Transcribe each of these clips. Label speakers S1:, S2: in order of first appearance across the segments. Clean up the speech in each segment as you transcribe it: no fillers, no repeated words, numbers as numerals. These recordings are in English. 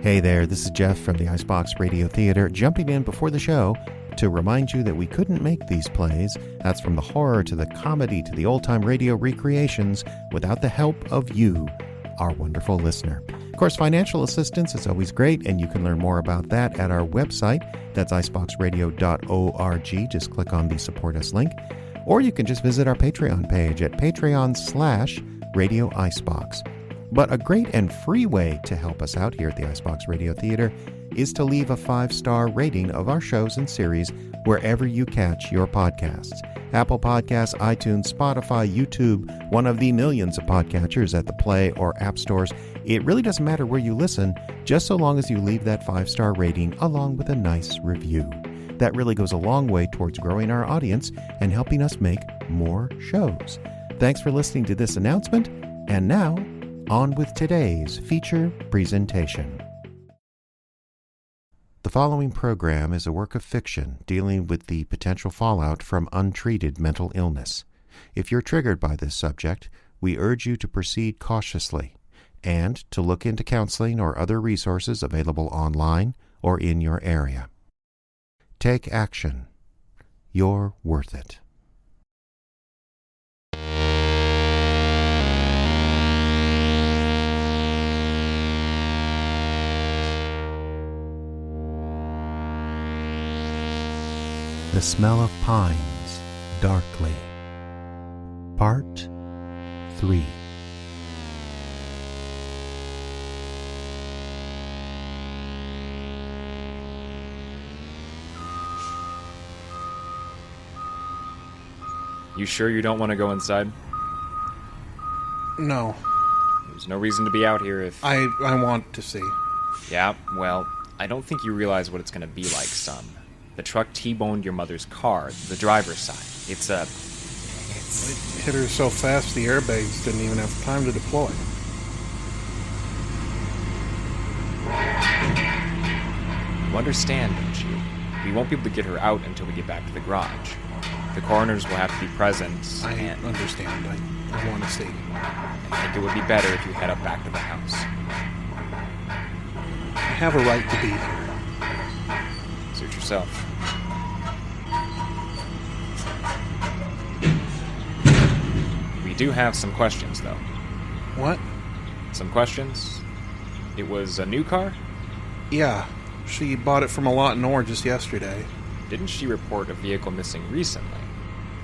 S1: Hey there, this is Jeff from the Icebox Radio Theater, jumping in before the show to remind you that we couldn't make these plays, that's from the horror to the comedy to the old-time radio recreations, without the help of you, our wonderful listener. Of course, financial assistance is always great, and you can learn more about that at our website. That's iceboxradio.org. Just click on the Support Us link. Or you can just visit our Patreon page at patreon.com/Radio Icebox. But a great and free way to help us out here at the Icebox Radio Theater is to leave a 5-star rating of our shows and series wherever you catch your podcasts. Apple Podcasts, iTunes, Spotify, YouTube, one of the millions of podcatchers at the Play or App Stores. It really doesn't matter where you listen, just so long as you leave that 5-star rating along with a nice review. That really goes a long way towards growing our audience and helping us make more shows. Thanks for listening to this announcement, and now, on with today's feature presentation. The following program is a work of fiction dealing with the potential fallout from untreated mental illness. If you're triggered by this subject, we urge you to proceed cautiously and to look into counseling or other resources available online or in your area. Take action. You're worth it. The Smell of Pines, Darkly. Part 3.
S2: You sure you don't want to go inside?
S3: No.
S2: There's no reason to be out here if...
S3: I want to see.
S2: Yeah, well, I don't think you realize what it's going to be like, son. The truck T-boned your mother's car, the driver's side. It
S3: hit her so fast the airbags didn't even have time to deploy.
S2: You understand, don't you? We won't be able to get her out until we get back to the garage. The coroners will have to be present,
S3: I understand. I want to see.
S2: I think it would be better if you head up back to the house.
S3: I have a right to be here.
S2: Suit yourself. We do have some questions, though.
S3: What?
S2: Some questions? It was a new car?
S3: Yeah. She bought it from a lot in Ore just yesterday.
S2: Didn't she report a vehicle missing recently?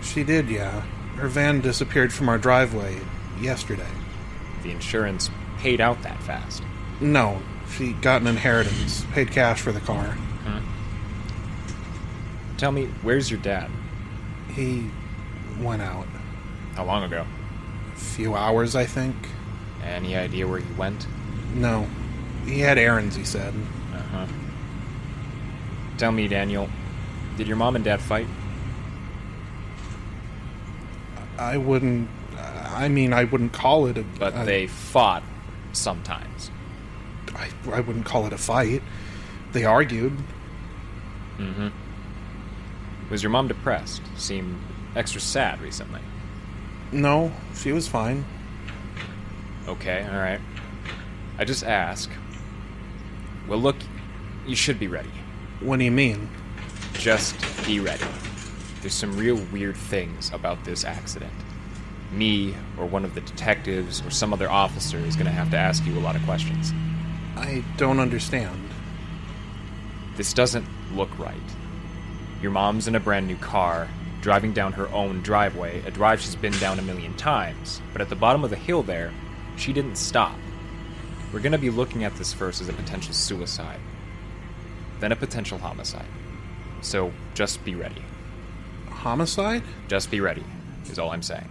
S3: She did, yeah. Her van disappeared from our driveway yesterday.
S2: The insurance paid out that fast?
S3: No. She got an inheritance. Paid cash for the car.
S2: Tell me, where's your dad?
S3: He went out.
S2: How long ago?
S3: A few hours, I think.
S2: Any idea where he went?
S3: No. He had errands, he said.
S2: Uh-huh. Tell me, Daniel, did your mom and dad fight?
S3: I wouldn't call it a...
S2: But they fought sometimes.
S3: I wouldn't call it a fight. They argued.
S2: Mm-hmm. Was your mom depressed? Seemed extra sad recently.
S3: No, she was fine.
S2: Okay, alright. I just ask. Well, look, you should be ready.
S3: What do you mean?
S2: Just be ready. There's some real weird things about this accident. Me, or one of the detectives, or some other officer is going to have to ask you a lot of questions.
S3: I don't understand.
S2: This doesn't look right. Your mom's in a brand new car, driving down her own driveway, a drive she's been down a million times, but at the bottom of the hill there, she didn't stop. We're going to be looking at this first as a potential suicide, then a potential homicide. So just be ready.
S3: Homicide?
S2: Just be ready, is all I'm saying.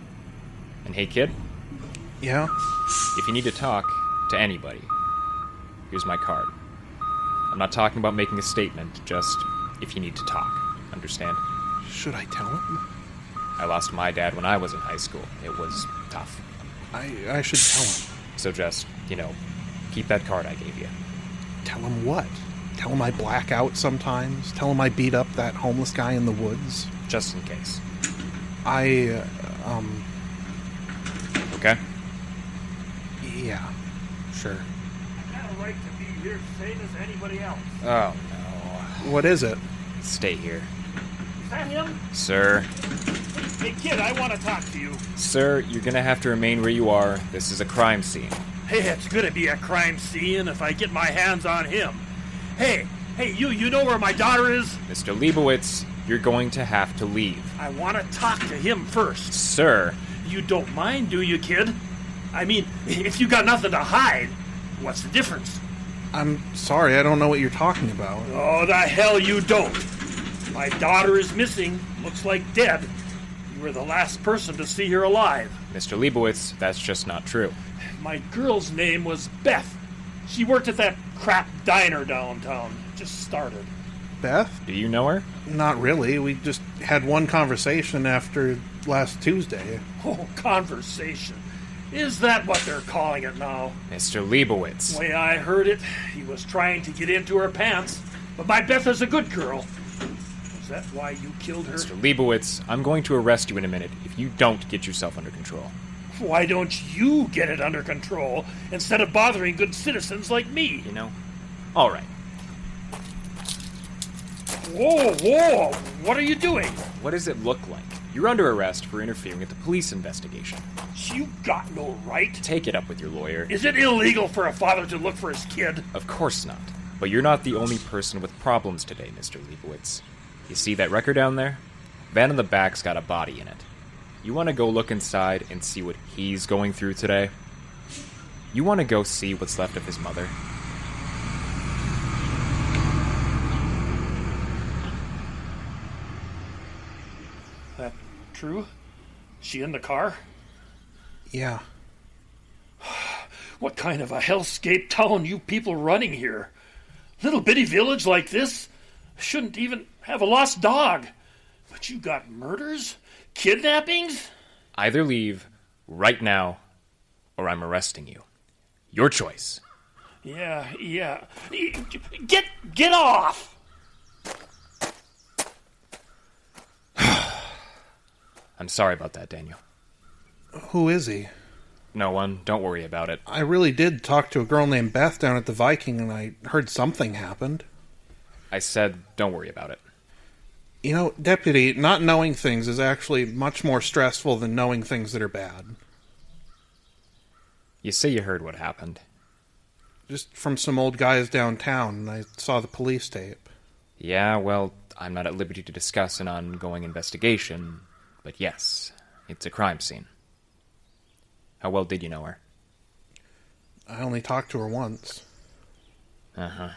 S2: And hey, kid?
S3: Yeah?
S2: If you need to talk to anybody, here's my card. I'm not talking about making a statement, just if you need to talk. Understand?
S3: Should I tell him?
S2: I lost my dad when I was in high school. It was tough.
S3: I should tell him.
S2: So just, keep that card I gave you.
S3: Tell him what? Tell him I black out sometimes? Tell him I beat up that homeless guy in the woods?
S2: Just in case.
S3: Okay? Yeah, sure.
S4: I have a right to be here same as anybody else.
S2: Oh, no.
S3: What is it?
S2: Stay here.
S4: Is that him?
S2: Sir.
S4: Hey, kid, I want to talk to you.
S2: Sir, you're gonna have to remain where you are. This is a crime scene.
S4: Hey, it's gonna be a crime scene if I get my hands on him. Hey, you know where my daughter is?
S2: Mr. Leibowitz, you're going to have to leave.
S4: I want to talk to him first.
S2: Sir.
S4: You don't mind, do you, kid? I mean, if you got nothing to hide, what's the difference?
S3: I'm sorry, I don't know what you're talking about.
S4: Oh, the hell you don't. My daughter is missing. Looks like dead. You were the last person to see her alive.
S2: Mr. Leibowitz, that's just not true.
S4: My girl's name was Beth. She worked at that crap diner downtown. Just started.
S3: Beth?
S2: Do you know her?
S3: Not really. We just had one conversation after last Tuesday.
S4: Oh, conversation. Is that what they're calling it now?
S2: Mr. Leibowitz.
S4: The way I heard it, he was trying to get into her pants. But my Beth is a good girl. Is that why you killed her?
S2: Mr. Leibowitz, I'm going to arrest you in a minute if you don't get yourself under control.
S4: Why don't you get it under control instead of bothering good citizens like me?
S2: You know? All right.
S4: Whoa! What are you doing?
S2: What does it look like? You're under arrest for interfering with the police investigation.
S4: You got no right.
S2: Take it up with your lawyer.
S4: Is it illegal for a father to look for his kid?
S2: Of course not. But you're not the only person with problems today, Mr. Leibowitz. You see that wrecker down there? Van in the back's got a body in it. You want to go look inside and see what he's going through today? You want to go see what's left of his mother?
S4: That true? She in the car?
S3: Yeah.
S4: What kind of a hellscape town you people running here? Little bitty village like this shouldn't even have a lost dog. But you got murders? Kidnappings?
S2: Either leave right now, or I'm arresting you. Your choice.
S4: Yeah. Get off!
S2: I'm sorry about that, Daniel.
S3: Who is he?
S2: No one. Don't worry about it.
S3: I really did talk to a girl named Beth down at the Viking, and I heard something happened.
S2: I said don't worry about it.
S3: You know, Deputy, not knowing things is actually much more stressful than knowing things that are bad.
S2: You say you heard what happened.
S3: Just from some old guys downtown, and I saw the police tape.
S2: Yeah, well, I'm not at liberty to discuss an ongoing investigation, but yes, it's a crime scene. How well did you know her?
S3: I only talked to her once.
S2: Uh-huh.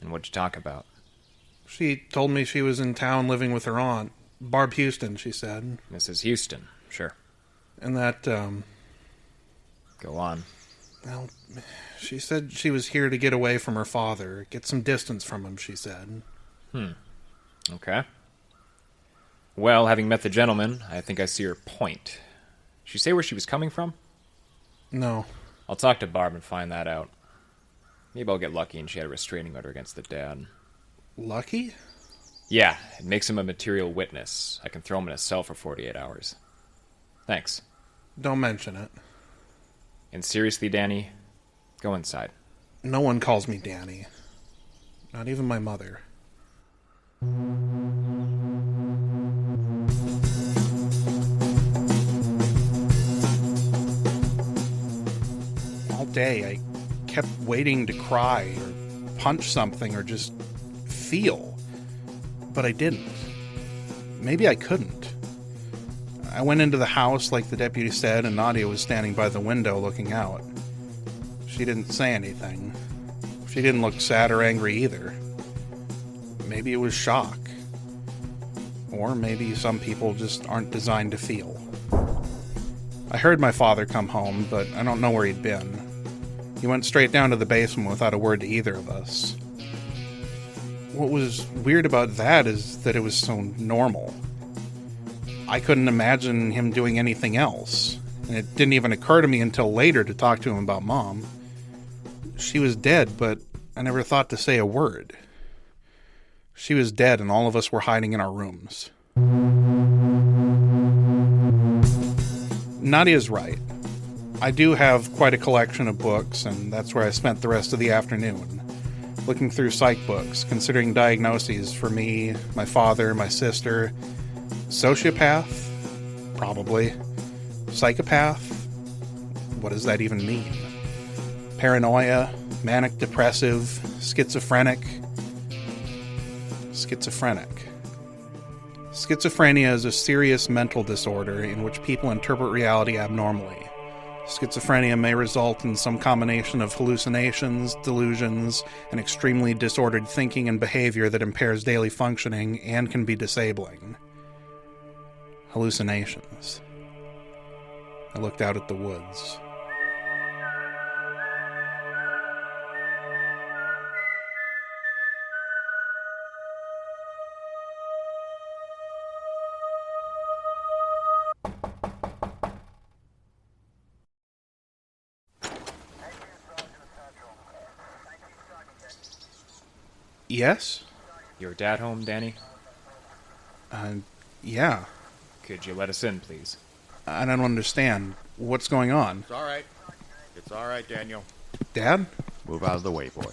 S2: And what'd you talk about?
S3: She told me she was in town living with her aunt. Barb Houston, she said.
S2: Mrs. Houston, sure.
S3: And that,
S2: Go on.
S3: well, she said she was here to get away from her father. Get some distance from him, she said.
S2: Okay. Well, having met the gentleman, I think I see her point. Did she say where she was coming from?
S3: No.
S2: I'll talk to Barb and find that out. Maybe I'll get lucky and she had a restraining order against the dad.
S3: Lucky?
S2: Yeah, it makes him a material witness. I can throw him in a cell for 48 hours. Thanks.
S3: Don't mention it.
S2: And seriously, Danny, go inside.
S3: No one calls me Danny. Not even my mother. All day I kept waiting to cry or punch something or just feel. But I didn't. Maybe I couldn't. I went into the house like the deputy said, and Nadia was standing by the window looking out. She didn't say anything. She didn't look sad or angry either. Maybe it was shock. Or maybe some people just aren't designed to feel. I heard my father come home, but I don't know where he'd been. He went straight down to the basement without a word to either of us. What was weird about that is that it was so normal. I couldn't imagine him doing anything else, and it didn't even occur to me until later to talk to him about Mom. She was dead, but I never thought to say a word. She was dead, and all of us were hiding in our rooms. Nadia's right. I do have quite a collection of books, and that's where I spent the rest of the afternoon. looking through psych books, considering diagnoses for me, my father, my sister. Sociopath? Probably. Psychopath? What does that even mean? Paranoia? Manic depressive? Schizophrenic? Schizophrenic. Schizophrenia is a serious mental disorder in which people interpret reality abnormally. Schizophrenia may result in some combination of hallucinations, delusions, and extremely disordered thinking and behavior that impairs daily functioning and can be disabling. Hallucinations. I looked out at the woods. Yes?
S2: Your dad home, Danny?
S3: Yeah.
S2: Could you let us in, please?
S3: I don't understand. What's going on?
S5: It's all right. It's all right, Daniel.
S3: Dad?
S5: Move out of the way, boy.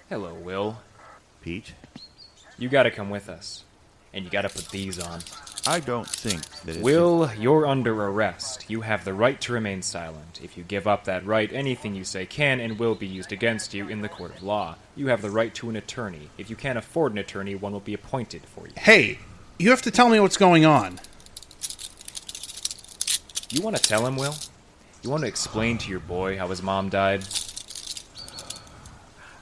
S2: Hello, Will.
S5: Pete,
S2: You gotta come with us. And you gotta put these on.
S5: I don't think that it's...
S2: Will, you're under arrest. You have the right to remain silent. If you give up that right, anything you say can and will be used against you in the court of law. You have the right to an attorney. If you can't afford an attorney, one will be appointed for you.
S3: Hey, you have to tell me what's going on.
S2: You want to tell him, Will? You want to explain to your boy how his mom died?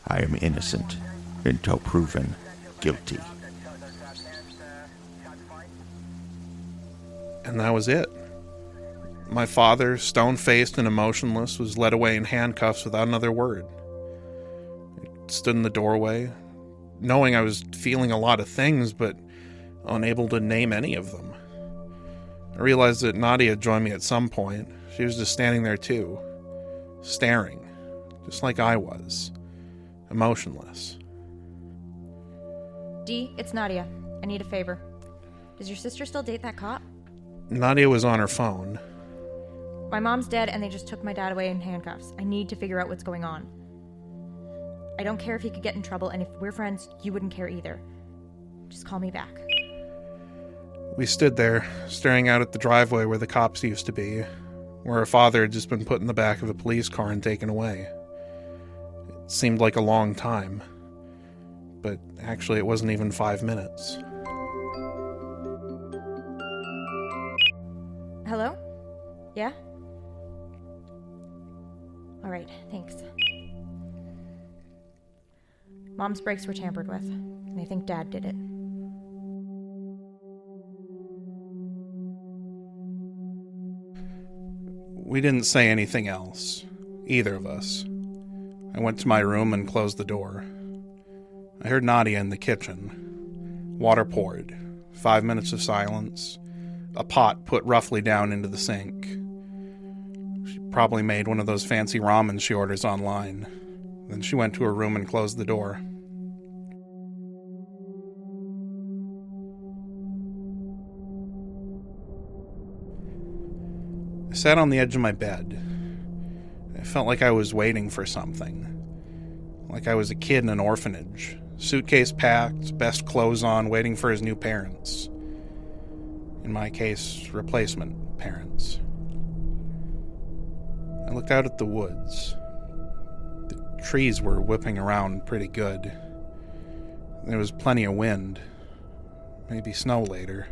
S5: I am innocent until proven guilty.
S3: And that was it. My father, stone-faced and emotionless, was led away in handcuffs without another word. I stood in the doorway, knowing I was feeling a lot of things, but unable to name any of them. I realized that Nadia had joined me at some point. She was just standing there too, staring, just like I was, emotionless.
S6: Dee, it's Nadia. I need a favor. Does your sister still date that cop?
S3: Nadia was on her phone.
S6: My mom's dead and they just took my dad away in handcuffs. I need to figure out what's going on. I don't care if he could get in trouble, and if we're friends, you wouldn't care either. Just call me back.
S3: We stood there, staring out at the driveway where the cops used to be, where her father had just been put in the back of a police car and taken away. It seemed like a long time, but actually it wasn't even 5 minutes.
S6: Hello? Yeah? Alright, thanks. Mom's brakes were tampered with, and they think Dad did it.
S3: We didn't say anything else, either of us. I went to my room and closed the door. I heard Nadia in the kitchen. Water poured. 5 minutes of silence. A pot put roughly down into the sink. She probably made one of those fancy ramen she orders online. Then she went to her room and closed the door. I sat on the edge of my bed. I felt like I was waiting for something. Like I was a kid in an orphanage. Suitcase packed, best clothes on, waiting for his new parents. In my case, replacement parents. I looked out at the woods. The trees were whipping around pretty good. There was plenty of wind. Maybe snow later.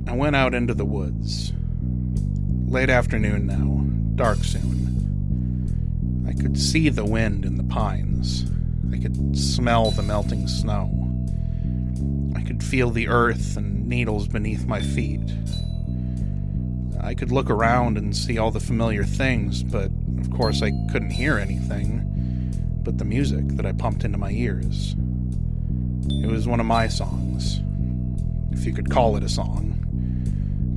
S3: I went out into the woods. Late afternoon now, dark soon. I could see the wind in the pines. I could smell the melting snow. I could feel the earth and needles beneath my feet. I could look around and see all the familiar things, but of course I couldn't hear anything but the music that I pumped into my ears. It was one of my songs, if you could call it a song.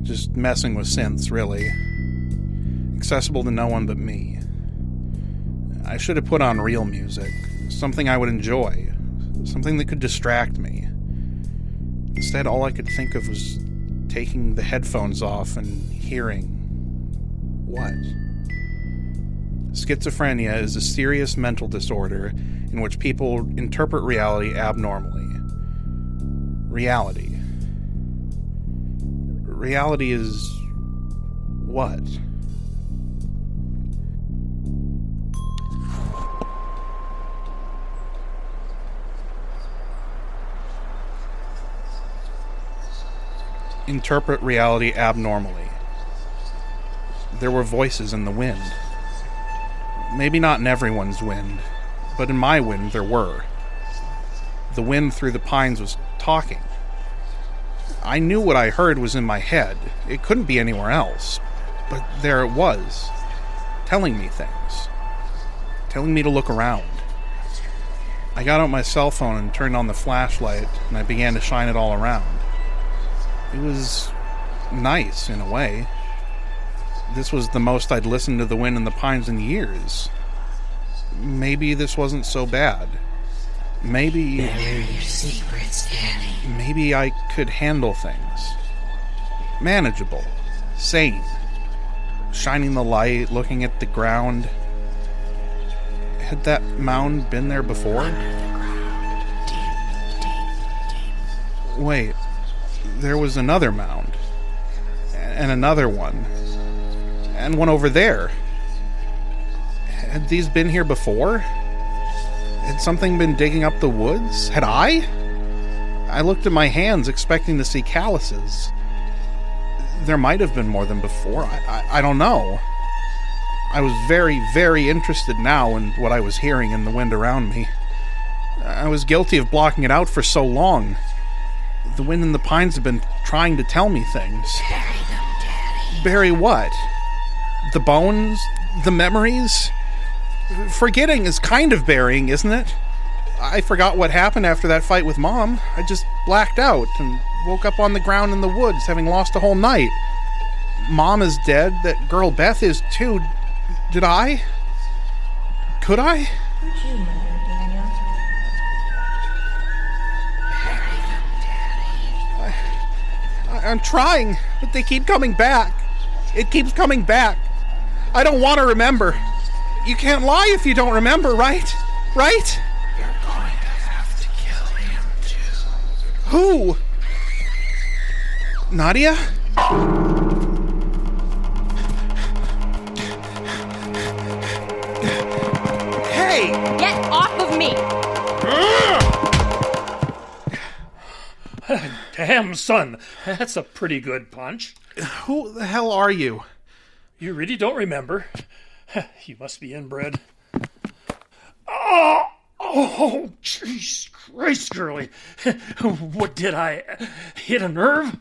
S3: Just messing with synths, really. Accessible to no one but me. I should have put on real music, something I would enjoy, something that could distract me. Instead, all I could think of was taking the headphones off and hearing... what? Schizophrenia is a serious mental disorder in which people interpret reality abnormally. Reality. Reality is... what? Interpret reality abnormally. There were voices in the wind. Maybe not in everyone's wind, but in my wind there were. The wind through the pines was talking. I knew what I heard was in my head. It couldn't be anywhere else. But there it was, telling me things. Telling me to look around. I got out my cell phone and turned on the flashlight, and I began to shine it all around. It was nice, in a way. This was the most I'd listened to the wind in the pines in years. Maybe this wasn't so bad. Maybe...
S7: Better your secrets, Danny.
S3: Maybe I could handle things. Manageable. Sane. Shining the light, looking at the ground. Had that mound been there before?
S7: Under the ground. Deep, deep, deep.
S3: Wait. There was another mound. And another one. And one over there. Had these been here before? Had something been digging up the woods? Had I? I looked at my hands expecting to see calluses. There might have been more than before. I don't know. I was very, very interested now in what I was hearing in the wind around me. I was guilty of blocking it out for so long. The wind in the pines have been trying to tell me things.
S7: Bury them, Daddy.
S3: Bury what? The bones? The memories? Forgetting is kind of burying, isn't it? I forgot what happened after that fight with Mom. I just blacked out and woke up on the ground in the woods, having lost a whole night. Mom is dead. That girl Beth is too. Did I? Could I?
S6: Who'd you murder, Daniel?
S7: Bury them, Daddy.
S3: I'm trying, but they keep coming back. It keeps coming back. I don't want to remember. You can't lie if you don't remember, right? Right?
S7: You're going to have to kill him, too.
S3: Who? Nadia? Hey!
S6: Get off of me!
S4: Damn, son, that's a pretty good punch.
S3: Who the hell are you?
S4: You really don't remember? You must be inbred. Oh, jeez Christ, girlie. What did I hit a nerve?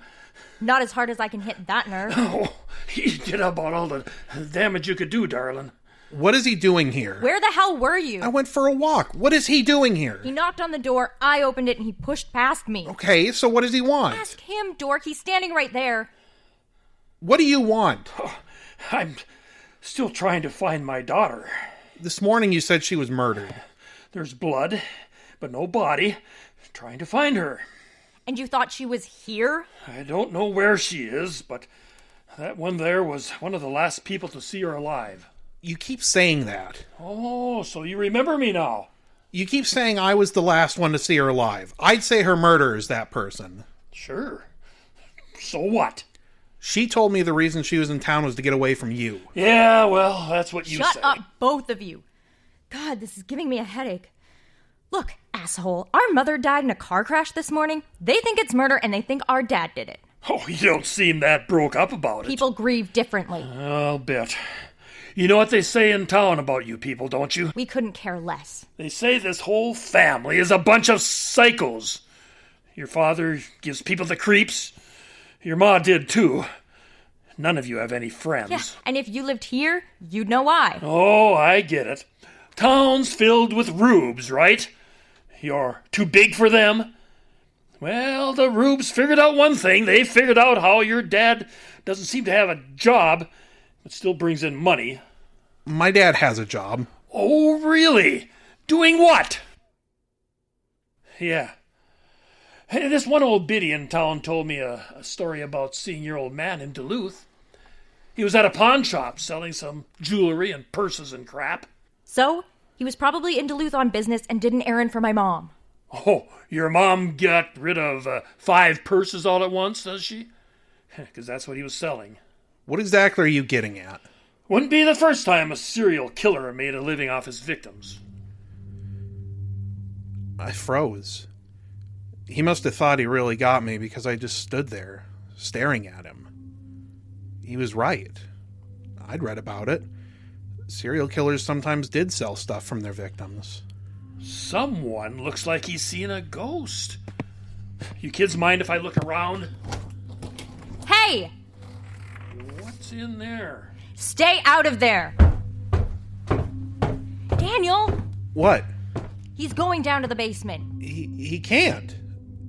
S6: Not as hard as I can hit that nerve.
S4: Oh, you did about all the damage you could do, darling.
S3: What is he doing here?
S6: Where the hell were you?
S3: I went for a walk. What is he doing here?
S6: He knocked on the door, I opened it, and he pushed past me.
S3: Okay, so what does he want?
S6: Ask him, dork. He's standing right there.
S3: What do you want?
S4: I'm still trying to find my daughter.
S3: This morning you said she was murdered.
S4: There's blood, but no body. Trying to find her.
S6: And you thought she was here?
S4: I don't know where she is, but that one there was one of the last people to see her alive.
S3: You keep saying that.
S4: Oh, so you remember me now.
S3: You keep saying I was the last one to see her alive. I'd say her murderer is that person.
S4: Sure. So what?
S3: She told me the reason she was in town was to get away from you.
S4: Yeah, well, that's what you
S6: Shut
S4: say.
S6: up, both of you. God, this is giving me a headache. Look, asshole, our mother died in a car crash this morning. They think it's murder, and they think our dad did it.
S4: Oh, you don't seem that broke up about it.
S6: People grieve differently.
S4: I'll bet. You know what they say in town about you people, don't you?
S6: We couldn't care less.
S4: They say this whole family is a bunch of psychos. Your father gives people the creeps. Your ma did too. None of you have any friends.
S6: Yeah, and if you lived here, you'd know why.
S4: Oh, I get it. Town's filled with rubes, right? You're too big for them? Well, the rubes figured out one thing. They figured out how your dad doesn't seem to have a job, but still brings in money.
S3: My dad has a job.
S4: Oh, really? Doing what? Yeah. Hey, this one old biddy in town told me a story about seeing your old man in Duluth. He was at a pawn shop selling some jewelry and purses and crap.
S6: So, he was probably in Duluth on business and did an errand for my mom.
S4: Oh, your mom got rid of 5 purses all at once, does she? Because that's what he was selling.
S3: What exactly are you getting at?
S4: Wouldn't be the first time a serial killer made a living off his victims.
S3: I froze. He must have thought he really got me because I just stood there, staring at him. He was right. I'd read about it. Serial killers sometimes did sell stuff from their victims.
S4: Someone looks like he's seen a ghost. You kids mind if I look around?
S6: Hey!
S4: What's in there?
S6: Stay out of there! Daniel!
S3: What?
S6: He's going down to the basement.
S3: He can't.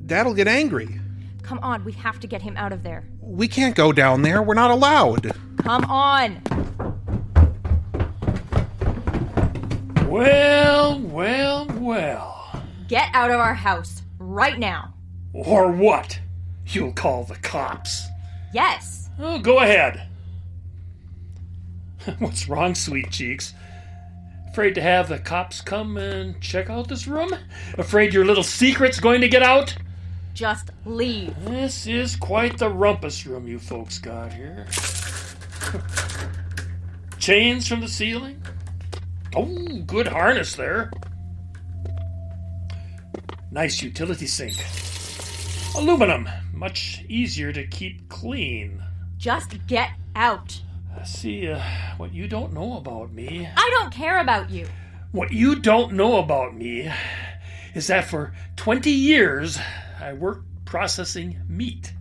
S3: Dad'll get angry.
S6: Come on, we have to get him out of there.
S3: We can't go down there. We're not allowed.
S6: Come on!
S4: Well.
S6: Get out of our house, right now.
S4: Or what? You'll call the cops.
S6: Yes.
S4: Oh, go ahead. What's wrong, sweet cheeks? Afraid to have the cops come and check out this room? Afraid your little secret's going to get out?
S6: Just leave.
S4: This is quite the rumpus room you folks got here. Chains from the ceiling? Oh, good harness there. Nice utility sink. Aluminum, much easier to keep clean.
S6: Just get out.
S4: See, what you don't know about me...
S6: I don't care about you.
S4: What you don't know about me is that for 20 years, I worked processing meat.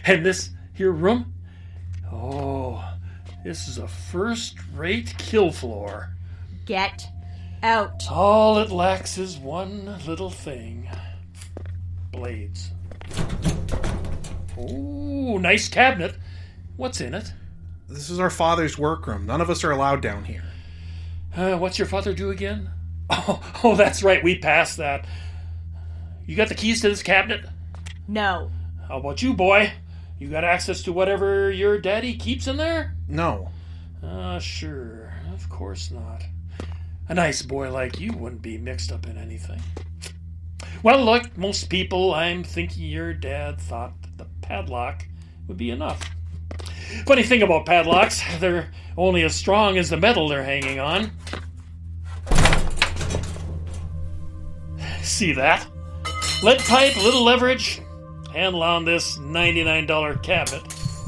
S4: And this here room? Oh, this is a first-rate kill floor.
S6: Get out.
S4: All it lacks is one little thing. Blades. Oh, nice cabinet. What's in it?
S3: This is our father's workroom. None of us are allowed down here.
S4: What's your father do again? Oh, that's right. We passed that. You got the keys to this cabinet?
S6: No.
S4: How about you, boy? You got access to whatever your daddy keeps in there?
S3: No.
S4: Sure. Of course not. A nice boy like you wouldn't be mixed up in anything. Well, look, most people, I'm thinking your dad thought that the padlock would be enough. Funny thing about padlocks, they're only as strong as the metal they're hanging on. See that? Lead pipe, little leverage. Handle on this $99 cabinet.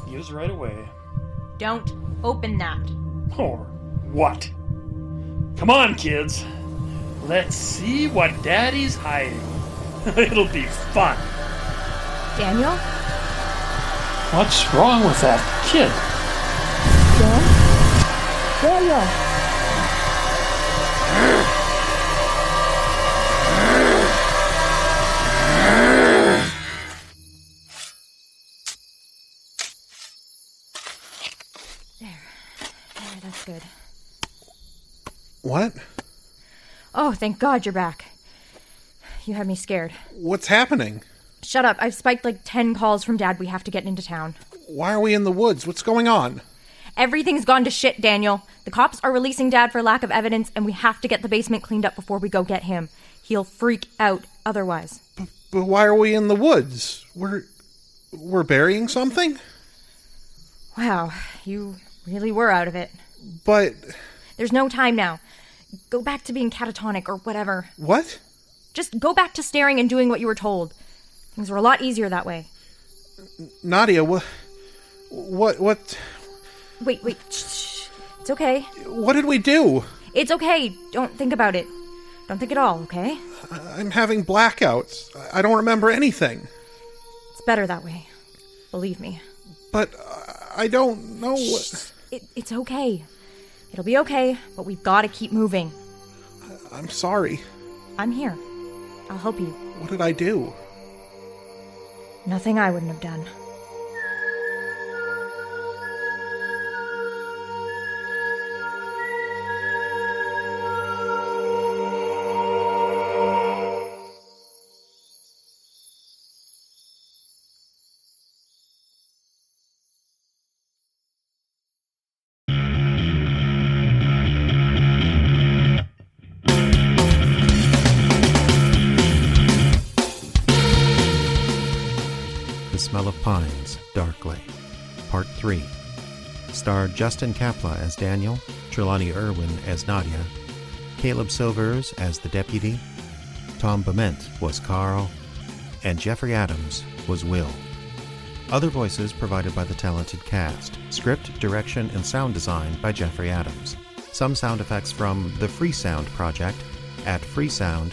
S4: Use right away.
S6: Don't open that.
S4: Or what? Come on, kids. Let's see what Daddy's hiding. It'll be fun.
S6: Daniel?
S4: What's wrong with that kid?
S6: Daniel! There, that's good.
S3: What?
S6: Oh, thank God you're back. You had me scared.
S3: What's happening?
S6: Shut up. I've spiked like 10 calls from Dad. We have to get into town.
S3: Why are we in the woods? What's going on?
S6: Everything's gone to shit, Daniel. The cops are releasing Dad for lack of evidence, and we have to get the basement cleaned up before we go get him. He'll freak out otherwise.
S3: But why are we in the woods? We're burying something?
S6: Wow, you really were out of it.
S3: But...
S6: There's no time now. Go back to being catatonic or whatever.
S3: What?
S6: Just go back to staring and doing what you were told. Things were a lot easier that way.
S3: Nadia, what...
S6: Wait, shh. It's okay.
S3: What did we do?
S6: It's okay. Don't think about it. Don't think at all, okay?
S3: I'm having blackouts. I don't remember anything.
S6: It's better that way. Believe me.
S3: But I don't know what...
S6: It's okay. It'll be okay, but we've got to keep moving.
S3: I'm sorry.
S6: I'm here. I'll help you.
S3: What did I do?
S6: Nothing I wouldn't have done.
S1: Smell of Pines, Darkly. Part 3. Starred Justin Kapla as Daniel, Trelawney Erwin as Nadia, Caleb Silvers as the deputy, Tom Bement was Carl, and Jeffrey Adams was Will. Other voices provided by the talented cast. Script, direction, and sound design by Jeffrey Adams. Some sound effects from the Free Sound Project at freesound.org.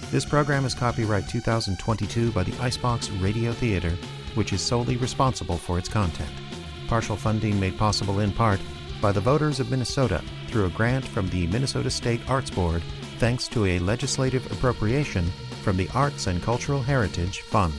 S1: This program is copyright 2022 by the Icebox Radio Theater, which is solely responsible for its content. Partial funding made possible in part by the voters of Minnesota through a grant from the Minnesota State Arts Board, thanks to a legislative appropriation from the Arts and Cultural Heritage Fund.